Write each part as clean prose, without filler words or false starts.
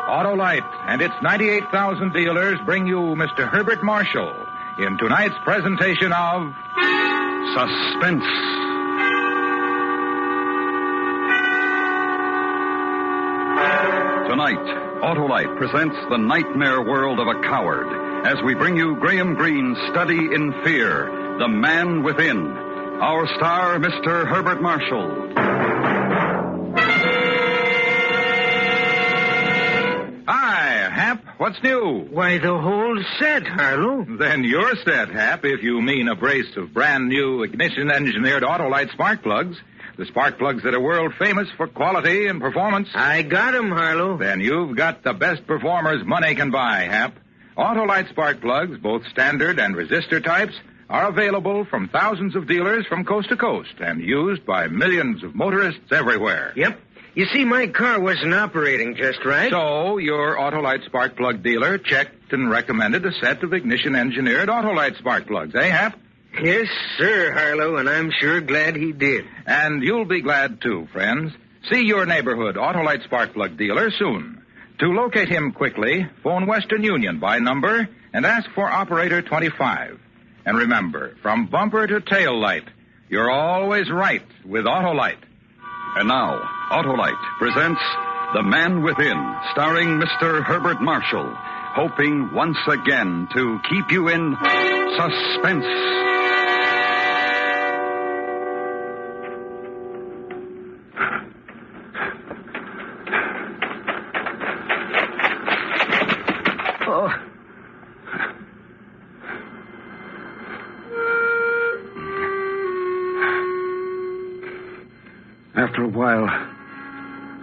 Autolite and its 98,000 dealers bring you Mr. Herbert Marshall in tonight's presentation of Suspense. Tonight, Autolite presents the nightmare world of a coward as we bring you Graham Greene's Study in Fear, The Man Within. Our star, Mr. Herbert Marshall. Hi, Hap. What's new? Why, the whole set, Harlow. Then you're set, Hap, if you mean a brace of brand new ignition-engineered Autolite spark plugs. The spark plugs that are world famous for quality and performance. I got 'em, Harlow. Then you've got the best performers money can buy, Hap. Autolite spark plugs, both standard and resistor types, are available from thousands of dealers from coast to coast and used by millions of motorists everywhere. Yep. You see, my car wasn't operating just right. So, your Autolite spark plug dealer checked and recommended a set of ignition-engineered Autolite spark plugs, eh, Hap? Yes, sir, Harlow, and I'm sure glad he did. And you'll be glad, too, friends. See your neighborhood Autolite spark plug dealer soon. To locate him quickly, phone Western Union by number and ask for Operator 25. And remember, from bumper to tail light, you're always right with Autolite. And now, Autolite presents The Man Within, starring Mr. Herbert Marshall, hoping once again to keep you in suspense. After a while,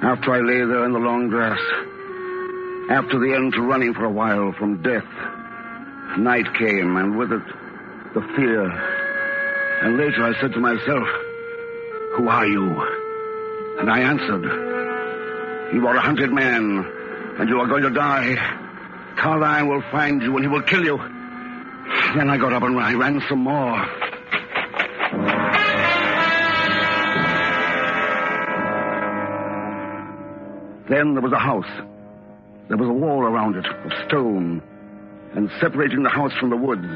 after I lay there in the long grass, after the end to running for a while from death, night came, and with it, the fear. And later I said to myself, "Who are you?" And I answered, "You are a hunted man, and you are going to die. Carline will find you, and he will kill you." Then I got up and I ran some more. Then there was a house. There was a wall around it of stone, and separating the house from the woods.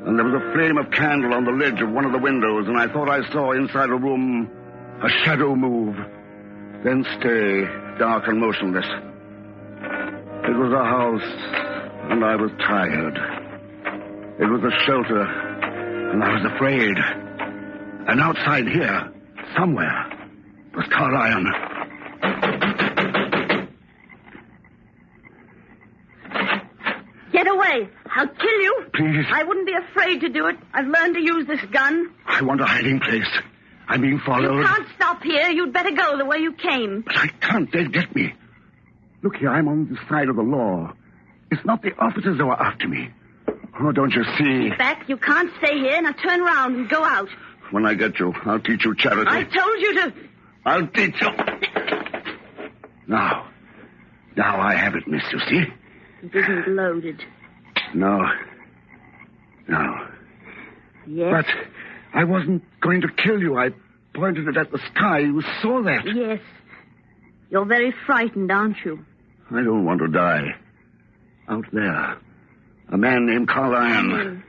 And there was a flame of candle on the ledge of one of the windows, and I thought I saw inside a room a shadow move, then stay, dark and motionless. It was a house, and I was tired. It was a shelter, and I was afraid. And outside here, somewhere, was Carline. Get away. I'll kill you. Please. I wouldn't be afraid to do it. I've learned to use this gun. I want a hiding place. I'm being followed. You can't stop here. You'd better go the way you came. But I can't. They'll get me. Look here, I'm on the side of the law. It's not the officers who are after me. Oh, don't you see? Get back. You can't stay here. Now turn around and go out. When I get you, I'll teach you charity. I told you to... I'll teach you. Now I have it, miss, you see? It isn't loaded. No. Yes? But I wasn't going to kill you. I pointed it at the sky. You saw that. Yes. You're very frightened, aren't you? I don't want to die. Out there, a man named Carline.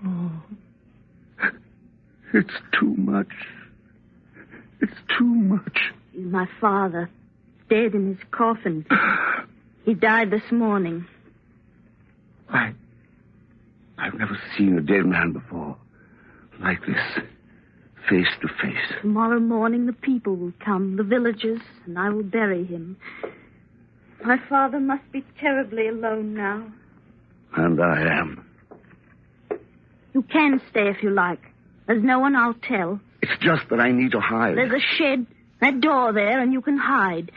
Oh, it's too much. It's too much. He's my father. Dead in his coffin. He died this morning. I've never seen a dead man before. Like this. Face to face. Tomorrow morning the people will come, the villagers, and I will bury him. My father must be terribly alone now. And I am. You can stay if you like. There's no one I'll tell. It's just that I need to hide. There's a shed, that door there, and you can hide.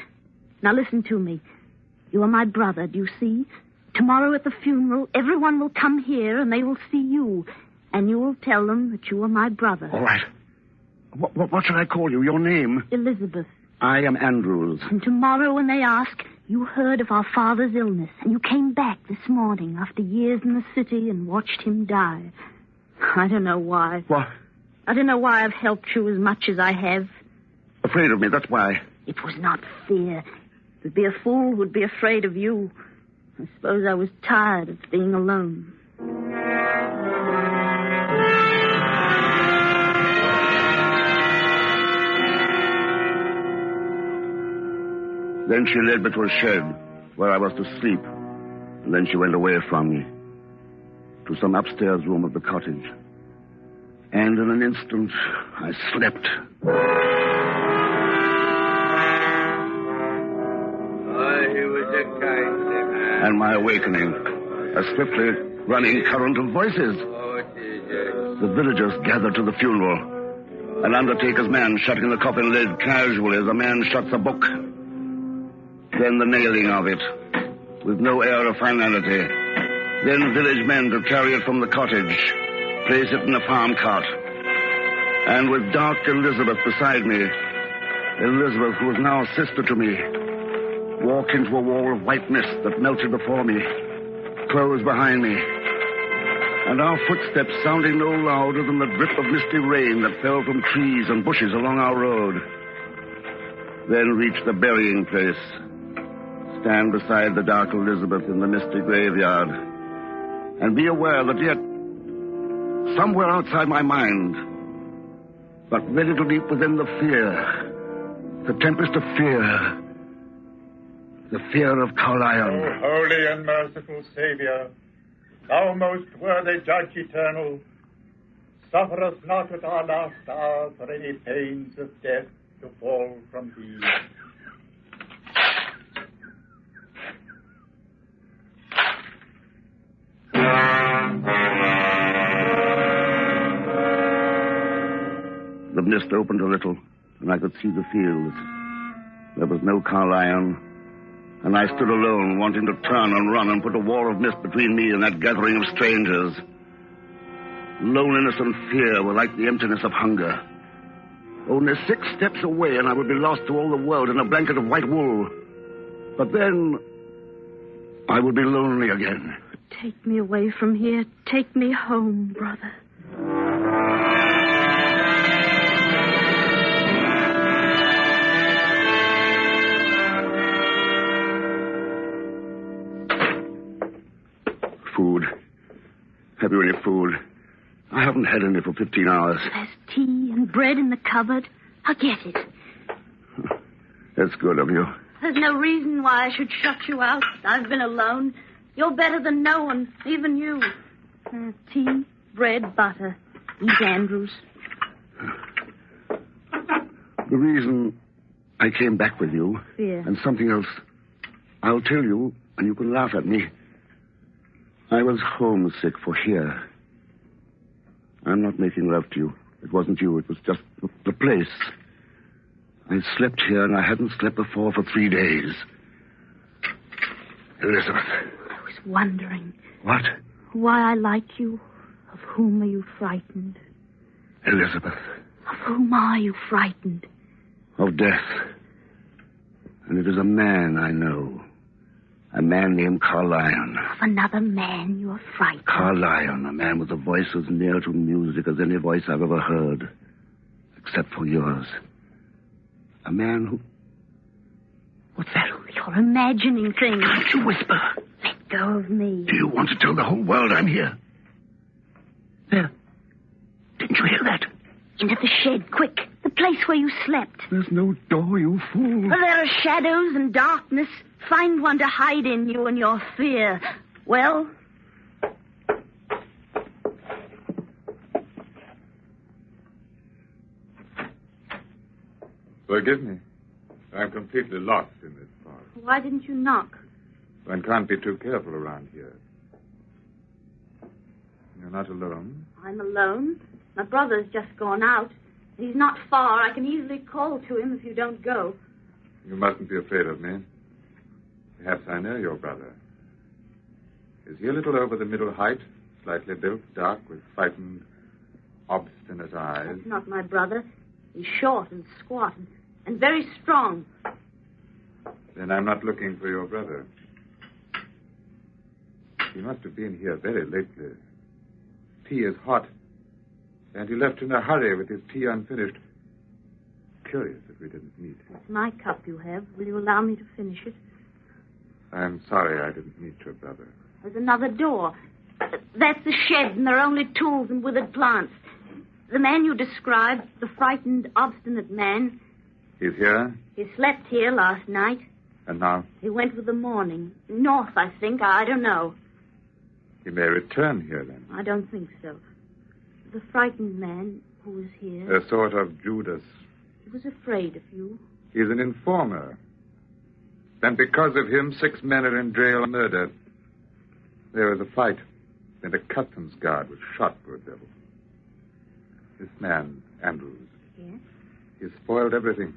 Now listen to me. You are my brother, do you see? Tomorrow at the funeral, everyone will come here and they will see you. And you will tell them that you are my brother. All right. What should I call you? Your name? Elizabeth. I am Andrews. And tomorrow when they ask, you heard of our father's illness, and you came back this morning after years in the city and watched him die. I don't know why. I don't know why I've helped you as much as I have. Afraid of me, that's why. It was not fear. It would be a fool who'd be afraid of you. I suppose I was tired of being alone. Then she led me to a shed where I was to sleep. And then she went away from me to some upstairs room of the cottage. And in an instant, I slept. He was a kindly man. And my awakening, a swiftly running current of voices. The villagers gathered to the funeral. An undertaker's man shutting the coffin lid casually as a man shuts a book. Then the nailing of it, with no air of finality. Then village men to carry it from the cottage, place it in a farm cart. And with dark Elizabeth beside me, Elizabeth, who was now sister to me, walk into a wall of white mist that melted before me, close behind me, and our footsteps sounding no louder than the drip of misty rain that fell from trees and bushes along our road. Then reach the burying place, stand beside the dark Elizabeth in the misty graveyard, and be aware that yet, somewhere outside my mind, but ready to leap within the fear, the tempest of fear, the fear of Carlion. O holy and merciful Savior, thou most worthy Judge eternal, suffer us not at our last hour for any pains of death to fall from thee. The mist opened a little, and I could see the fields. There was no Carlion, and I stood alone, wanting to turn and run and put a wall of mist between me and that gathering of strangers. Loneliness and fear were like the emptiness of hunger. Only 6 steps away, and I would be lost to all the world in a blanket of white wool. But then, I would be lonely again. Take me away from here. Take me home, brother. Food. Have you any food? I haven't had any for 15 hours. There's tea and bread in the cupboard. I'll get it. That's good of you. There's no reason why I should shut you out. I've been alone. You're better than no one, even you. Tea, bread, butter. Eat Andrews. The reason I came back with you... Fear. And something else. I'll tell you, and you can laugh at me. I was homesick for here. I'm not making love to you. It wasn't you. It was just the place. I slept here, and I hadn't slept before for 3 days. Elizabeth. I was wondering. What? Why I like you. Of whom are you frightened? Elizabeth. Of whom are you frightened? Of death. And it is a man I know. A man named Carlion. Of another man you are frightened. Carlion, a man with a voice as near to music as any voice I've ever heard. Except for yours. A man who... What's that? You're imagining things. Can't you whisper? Let go of me. Do you want to tell the whole world I'm here? There. Didn't you hear that? Into the shed, quick. The place where you slept. There's no door, you fool. Well, there are shadows and darkness. Find one to hide in you and your fear. Well... Forgive me. I'm completely lost in this forest. Why didn't you knock? One can't be too careful around here. You're not alone? I'm alone. My brother's just gone out. He's not far. I can easily call to him if you don't go. You mustn't be afraid of me. Perhaps I know your brother. Is he a little over the middle height, slightly built, dark, with frightened, obstinate eyes? That's not my brother. He's short and squat and very strong. Then I'm not looking for your brother. He must have been here very lately. Tea is hot. And he left in a hurry with his tea unfinished. Curious that we didn't meet. It's my cup you have. Will you allow me to finish it? I'm sorry I didn't meet your brother. There's another door. That's the shed, and there are only tools and withered plants. The man you described, the frightened, obstinate man, He's here? he slept here last night. And now? He went with the morning. North, I think. I don't know. He may return here, then. I don't think so. The frightened man who was here, A sort of Judas. he was afraid of you. He's an informer. And because of him, 6 men are in jail and murdered. There was a fight, and a customs guard was shot, poor devil. This man, Andrews. Yes? He spoiled everything.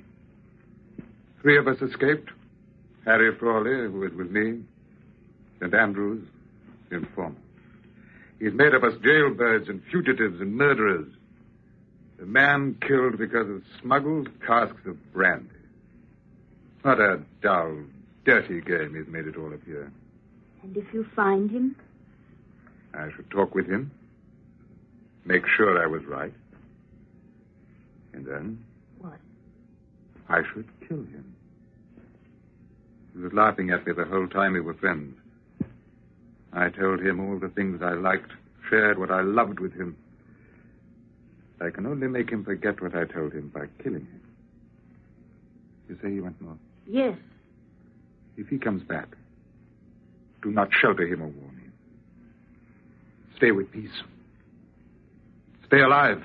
3 of us escaped. Harry Frawley, who was with me, and Andrews, the informer. He's made of us jailbirds and fugitives and murderers. The man killed because of smuggled casks of brandy. What a dull, dirty game he's made it all appear. And if you find him? I should talk with him, make sure I was right. And then? What? I should kill him. He was laughing at me the whole time we were friends. I told him all the things I liked, shared what I loved with him. I can only make him forget what I told him by killing him. You say he went north? Yes. If he comes back, do not shelter him or warn him. Stay with peace. Stay alive.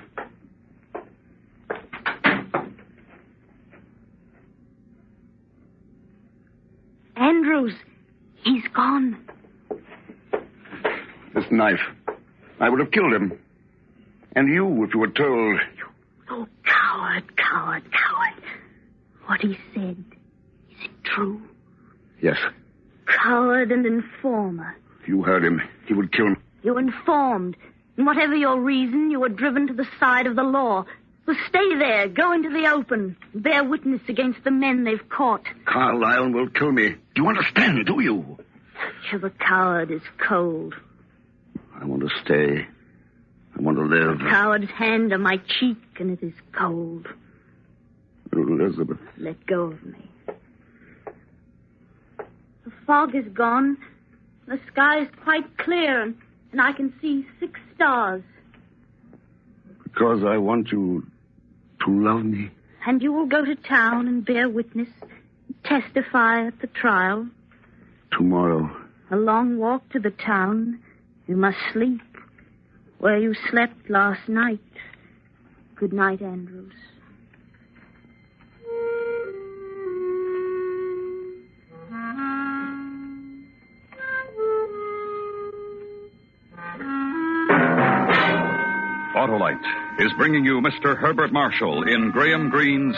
Andrews, he's gone. This knife. I would have killed him. And you, if you were told. Oh, coward, coward, coward. What he said, is it true? Yes. Coward and informer. You heard him. He would kill me. You informed. And whatever your reason, you were driven to the side of the law. So stay there, go into the open, bear witness against the men they've caught. Carlyle will kill me. Do you understand, do you? The coward is cold. I want to stay. I want to live. The coward's hand on my cheek, and it is cold. Elizabeth. Let go of me. The fog is gone. The sky is quite clear, and I can see 6 stars. Because I want you to love me. And you will go to town and bear witness, testify at the trial. Tomorrow. A long walk to the town. You must sleep where you slept last night. Good night, Andrews. Autolite is bringing you Mr. Herbert Marshall in Graham Greene's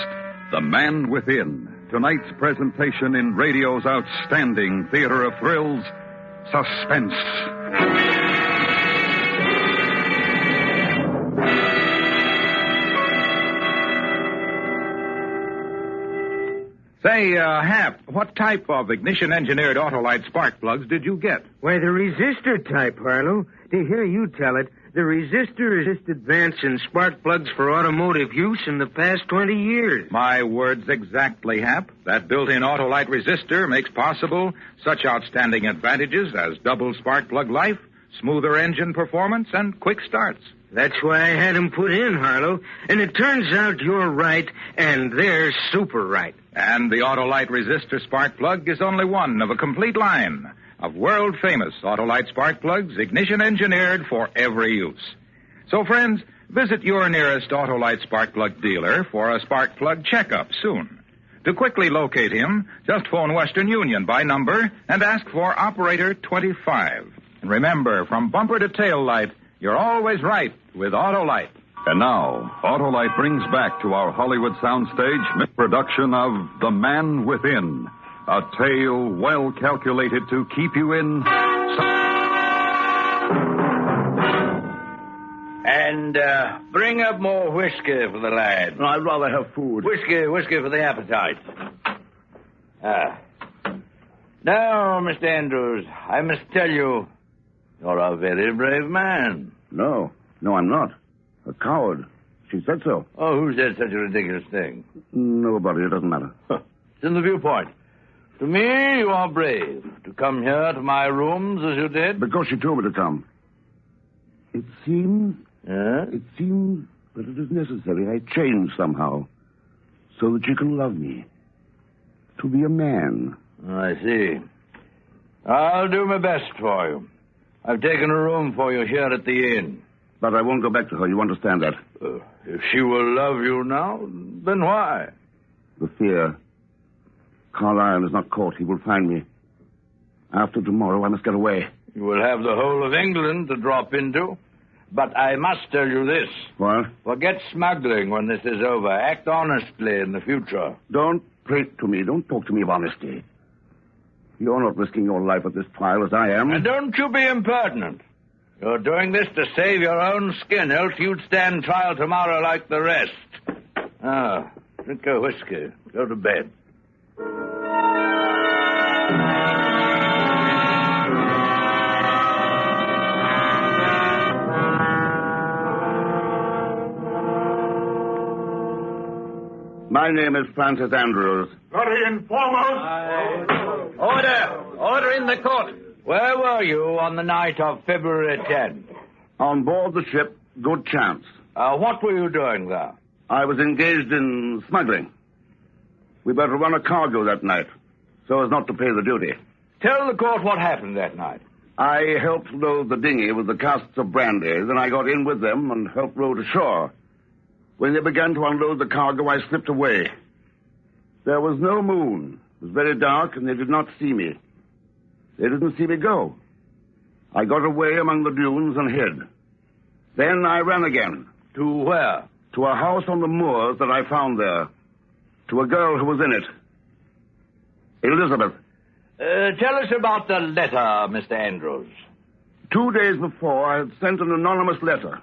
The Man Within. Tonight's presentation in radio's outstanding theater of thrills, Suspense. Say, Hap, what type of ignition-engineered Autolite spark plugs did you get? Why, the resistor type, Harlow. To hear you tell it, the resistor is just advance in spark plugs for automotive use in the past 20 years. My words exactly, Hap. That built-in Autolite resistor makes possible such outstanding advantages as double spark plug life, smoother engine performance, and quick starts. That's why I had them put in, Harlow. And it turns out you're right, and they're super right. And the Autolite resistor spark plug is only one of a complete line of world-famous Autolite spark plugs, ignition-engineered for every use. So, friends, visit your nearest Autolite spark plug dealer for a spark plug checkup soon. To quickly locate him, just phone Western Union by number and ask for Operator 25. And remember, from bumper to tail light, you're always right with Autolite. And now, Autolite brings back to our Hollywood soundstage mid-production of The Man Within, a tale well calculated to keep you in... And bring up more whiskey for the lad. I'd rather have food. Whiskey for the appetite. Now, Mr. Andrews, I must tell you, you're a very brave man. No, I'm not. A coward. She said so. Oh, who said such a ridiculous thing? Nobody. It doesn't matter. It's in the viewpoint. To me, you are brave. To come here to my rooms as you did. Because she told me to come. It seems... Yes? It seems that it is necessary I change somehow so that she can love me. To be a man. I see. I'll do my best for you. I've taken a room for you here at the inn. But I won't go back to her. You understand that? If she will love you now, then why? The fear. Carlyle is not caught. He will find me. After tomorrow, I must get away. You will have the whole of England to drop into. But I must tell you this. What? Forget smuggling when this is over. Act honestly in the future. Don't prate to me. Don't talk to me of honesty. You're not risking your life at this trial as I am. And don't you be impertinent. You're doing this to save your own skin, else you'd stand trial tomorrow like the rest. Drink your whiskey. Go to bed. My name is Francis Andrews. Very informal. Order in the court. Where were you on the night of February 10th? On board the ship, Good Chance. What were you doing there? I was engaged in smuggling. We better run a cargo that night, so as not to pay the duty. Tell the court what happened that night. I helped load the dinghy with the casks of brandy. Then I got in with them and helped row to shore. When they began to unload the cargo, I slipped away. There was no moon. It was very dark, and they did not see me. They didn't see me go. I got away among the dunes and hid. Then I ran again. To where? To a house on the moors that I found there. To a girl who was in it. Elizabeth. Tell us about the letter, Mr. Andrews. 2 days before, I had sent an anonymous letter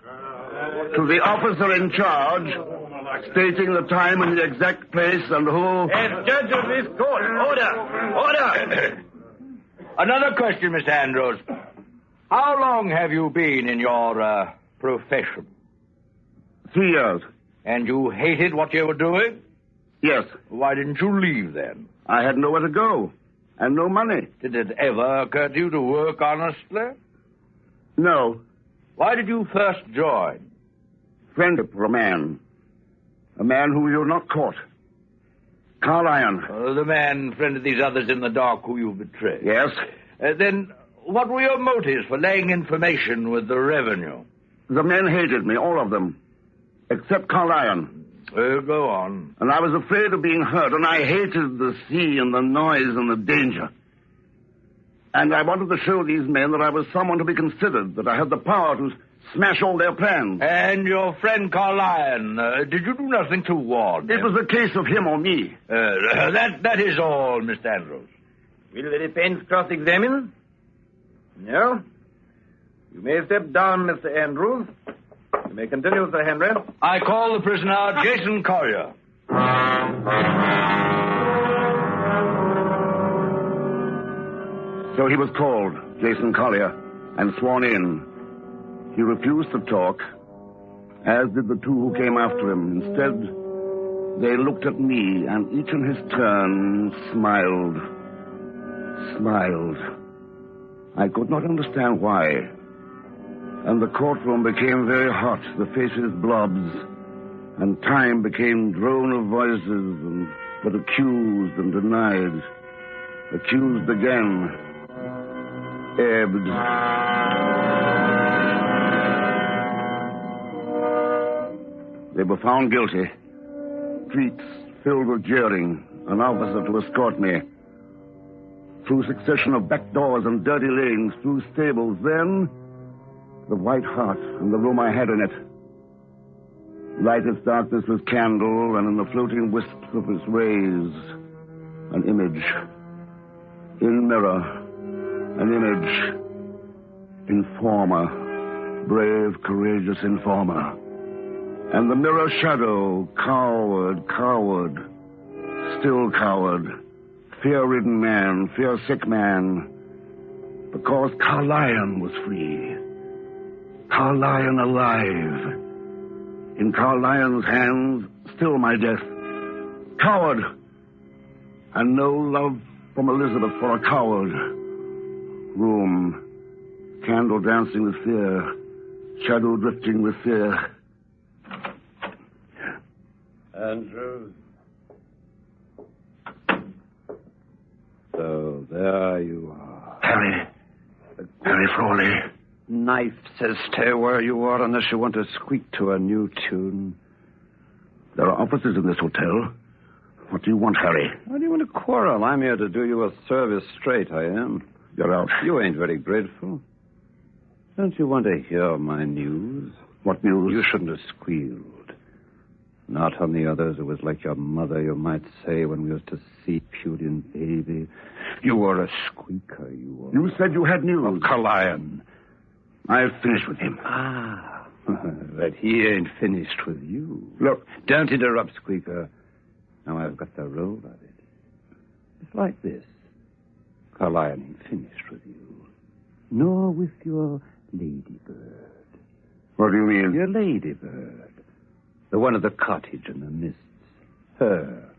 to the officer in charge, stating the time and the exact place and who... As judge of this court, order! Another question, Mr. Andrews. How long have you been in your profession? 3 years. And you hated what you were doing? Yes. Why didn't you leave then? I had nowhere to go, and no money. Did it ever occur to you to work honestly? No. Why did you first join? Friendship for a man. A man who you're not caught. Carl Iron. The man friended these others in the dark who you betrayed. Yes. Then what were your motives for laying information with the revenue? The men hated me, all of them. Except Carl Iron. Go on. And I was afraid of being hurt, and I hated the sea and the noise and the danger. And I wanted to show these men that I was someone to be considered, that I had the power to smash all their plans. And your friend Carlyon, did you do nothing to warn him? It was a case of him or me. That is all, Mr. Andrews. Will the defense cross-examine? No. You may step down, Mr. Andrews. You may continue, Sir Henry. I call the prisoner Jason Collier. So he was called, Jason Collier, and sworn in. He refused to talk, as did the two who came after him. Instead, they looked at me, and each in his turn smiled. Smiled. I could not understand why. And the courtroom became very hot, the faces blobs, and time became drone of voices, and but accused and denied, accused again, ebbed. They were found guilty. Streets filled with jeering, an officer to escort me. Through succession of back doors and dirty lanes, through stables, then the White Hart and the room I had in it. Light its darkness with candle, and in the floating wisps of its rays, an image. In mirror, an image. Informer, brave, courageous informer. And the mirror shadow, coward, still coward, fear-ridden man, fear-sick man, because Carlyon was free. Carlyon alive. In Carl Lyon's hands, still my death. Coward! And no love from Elizabeth for a coward. Room. Candle dancing with fear. Shadow drifting with fear. Andrews. So there you are. Harry Frawley. Knife says stay where you are unless you want to squeak to a new tune. There are officers in this hotel. What do you want, Harry? Why do you want to quarrel? I'm here to do you a service straight, I am. You're out. You ain't very grateful. Don't you want to hear my news? What news? You shouldn't have squealed. Not on the others. It was like your mother, you might say, when we used to see Putin baby. You were a squeaker, you were. You said you had news. Of Kalayan. I've finished with him. Ah, but he ain't finished with you. Look. Don't interrupt, Squeaker. Now I've got the roll of it. It's like this. Kalayan ain't finished with you. Nor with your ladybird. What do you mean? Your ladybird. The one at the cottage in the mists. Her.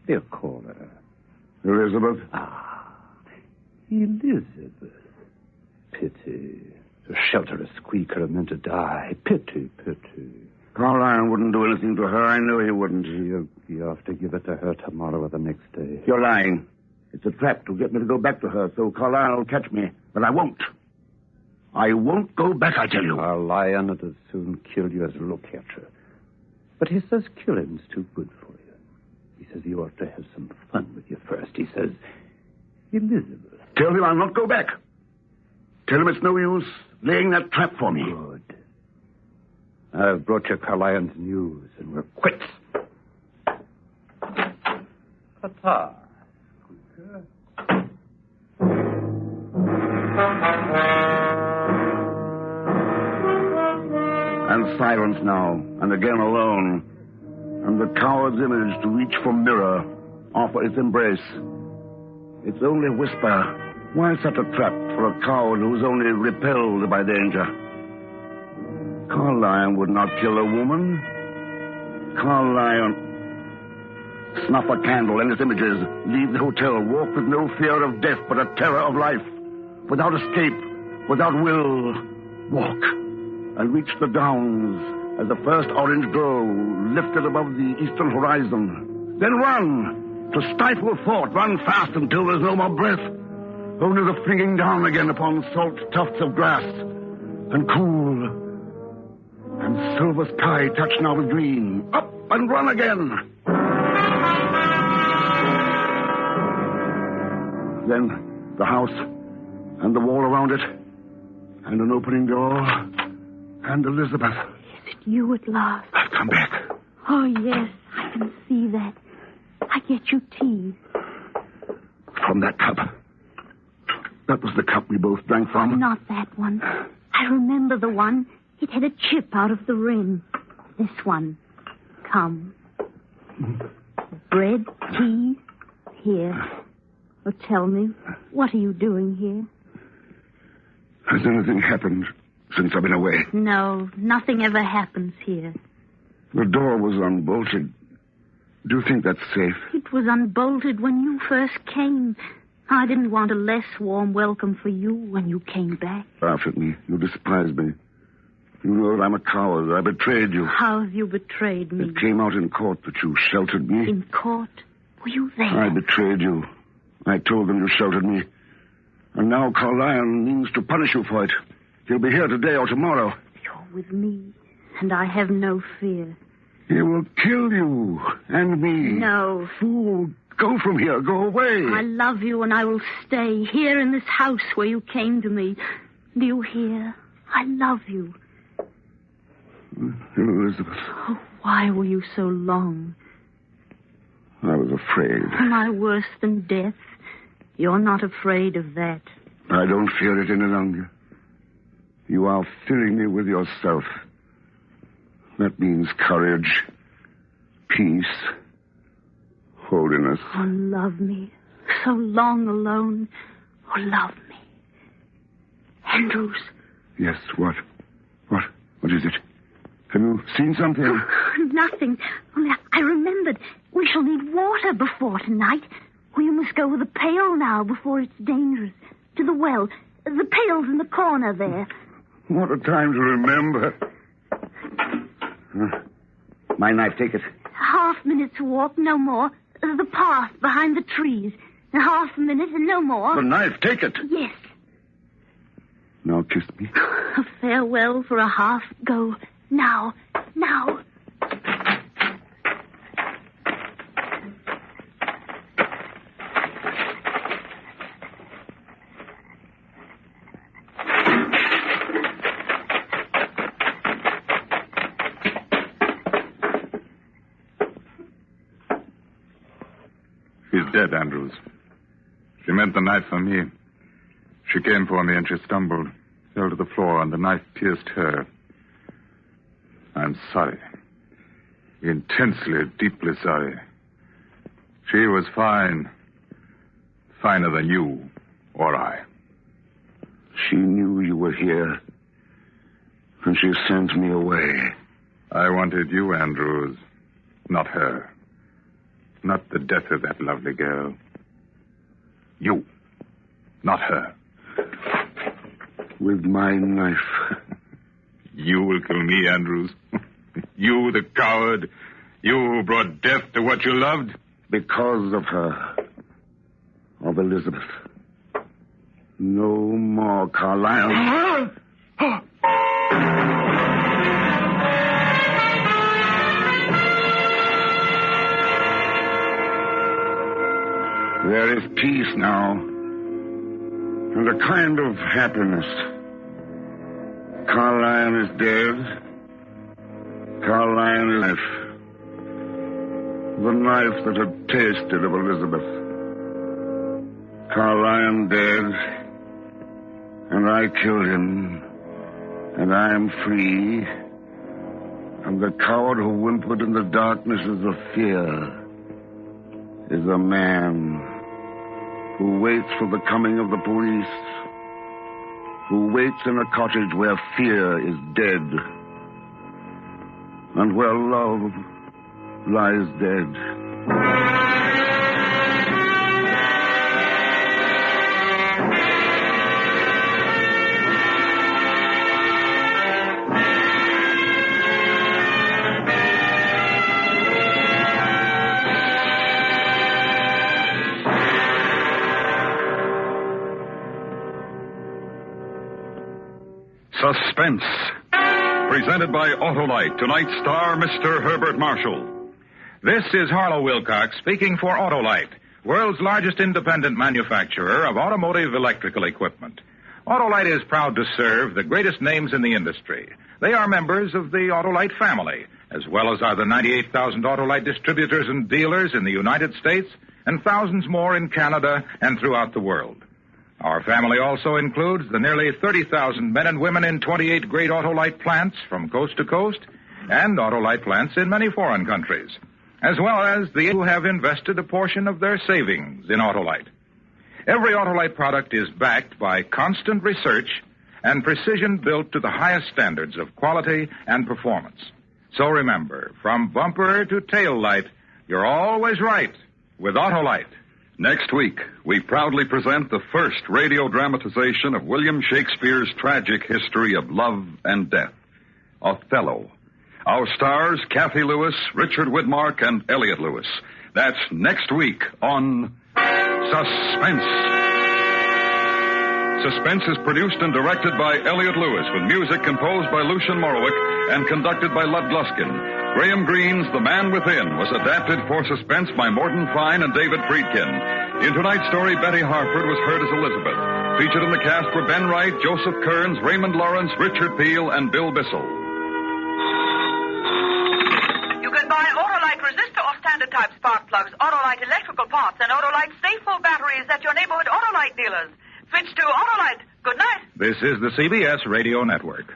They'll call her. Elizabeth? Ah, Elizabeth. Pity. To shelter a squeaker and then to die. Pity. Carlyle wouldn't do anything to her. I know he wouldn't. You have to give it to her tomorrow or the next day. You're lying. It's a trap to get me to go back to her, so Carlyle will catch me. But I won't. I won't go back, I tell you. Our lion would as soon kill you as look at you. But he says killing's too good for you. He says you ought to have some fun with you first. He says, Elizabeth. Tell him I'll not go back. Tell him it's no use laying that trap for me. Good. I've brought you Carlyon's news, and we're quits. Ta-ta. And silence now, and again alone. And the coward's image to reach for mirror, offer its embrace. It's only whisper. Why such a trap for a coward who's only repelled by danger? Carlyle would not kill a woman. Carlyle... Snuff a candle and its images. Leave the hotel. Walk with no fear of death, but a terror of life. Without escape. Without will. Walk. And reach the downs as the first orange glow lifted above the eastern horizon. Then run. To stifle thought. Run fast until there's no more breath. Only the flinging down again upon salt tufts of grass. And cool. And silver sky touched now with green. Up and run again. Then the house and the wall around it. And an opening door. And Elizabeth. Is it you at last? I've come back. Oh, yes, I can see that. I get you tea. From that cup. That was the cup we both drank from. Not that one. I remember the one. It had a chip out of the rim. This one. Come. Bread, tea, here. Well, tell me, what are you doing here? Has anything happened since I've been away? No, nothing ever happens here. The door was unbolted. Do you think that's safe? It was unbolted when you first came. I didn't want a less warm welcome for you when you came back. Laugh at me. You despise me. You know that I'm a coward. I betrayed you. How have you betrayed me? It came out in court that you sheltered me. In court? Were you there? I betrayed you. I told them you sheltered me. And now Carlyle means to punish you for it. He'll be here today or tomorrow. You're with me, and I have no fear. He will kill you and me. No. Fool, go from here. Go away. I love you, and I will stay here in this house where you came to me. Do you hear? I love you. Elizabeth. Oh, why were you so long? I was afraid. Am I worse than death? You're not afraid of that. I don't fear it any longer. You are filling me with yourself. That means courage, peace, holiness. Oh, love me. So long alone. Oh, love me. Andrews. Yes, what? What is it? Have you seen something? Oh, nothing. Only I remembered. We shall need water before tonight. We must go with a pail now before it's dangerous. To the well. The pail's in the corner there. What a time to remember. My knife, take it. Half-minute's walk, no more. The path behind the trees. A half a minute and no more. The knife, take it. Yes. Now kiss me. A farewell for a half go. Now. She's dead, Andrews. She meant the knife for me. She came for me and she stumbled, fell to the floor, and the knife pierced her. I'm sorry. Intensely, deeply sorry. She was fine. Finer than you or I. She knew you were here, and she sent me away. I wanted you, Andrews, not her. Not the death of that lovely girl. You, not her. With my knife. You will kill me, Andrews. You, the coward. You who brought death to what you loved. Because of her. Of Elizabeth. No more, Carlyle. There is peace now, and a kind of happiness. Carlyle is dead. Carlyle is life. The knife that had tasted of Elizabeth. Carlyle dead, and I killed him, and I am free. And the coward who whimpered in the darknesses of fear is a man who waits for the coming of the police, who waits in a cottage where fear is dead, and where love lies dead. Suspense. Presented by Autolite. Tonight's star, Mr. Herbert Marshall. This is Harlow Wilcox speaking for Autolite, world's largest independent manufacturer of automotive electrical equipment. Autolite is proud to serve the greatest names in the industry. They are members of the Autolite family, as well as are the 98,000 Autolite distributors and dealers in the United States and thousands more in Canada and throughout the world. Our family also includes the nearly 30,000 men and women in 28 great Autolite plants from coast to coast and Autolite plants in many foreign countries, as well as the who have invested a portion of their savings in Autolite. Every Autolite product is backed by constant research and precision built to the highest standards of quality and performance. So remember, from bumper to tail light, you're always right with Autolite. Next week, we proudly present the first radio dramatization of William Shakespeare's tragic history of love and death, Othello. Our stars, Kathy Lewis, Richard Widmark, and Elliot Lewis. That's next week on Suspense. Suspense is produced and directed by Elliot Lewis, with music composed by Lucian Morowick and conducted by Lud Gluskin. Graham Greene's The Man Within was adapted for Suspense by Morton Fine and David Friedkin. In tonight's story, Betty Harford was heard as Elizabeth. Featured in the cast were Ben Wright, Joseph Kearns, Raymond Lawrence, Richard Peel, and Bill Bissell. You can buy Autolite resistor or standard type spark plugs, Autolite electrical parts, and Autolite Safefull batteries at your neighborhood Autolite dealers. Switch to Autolite. Good night. This is the CBS Radio Network.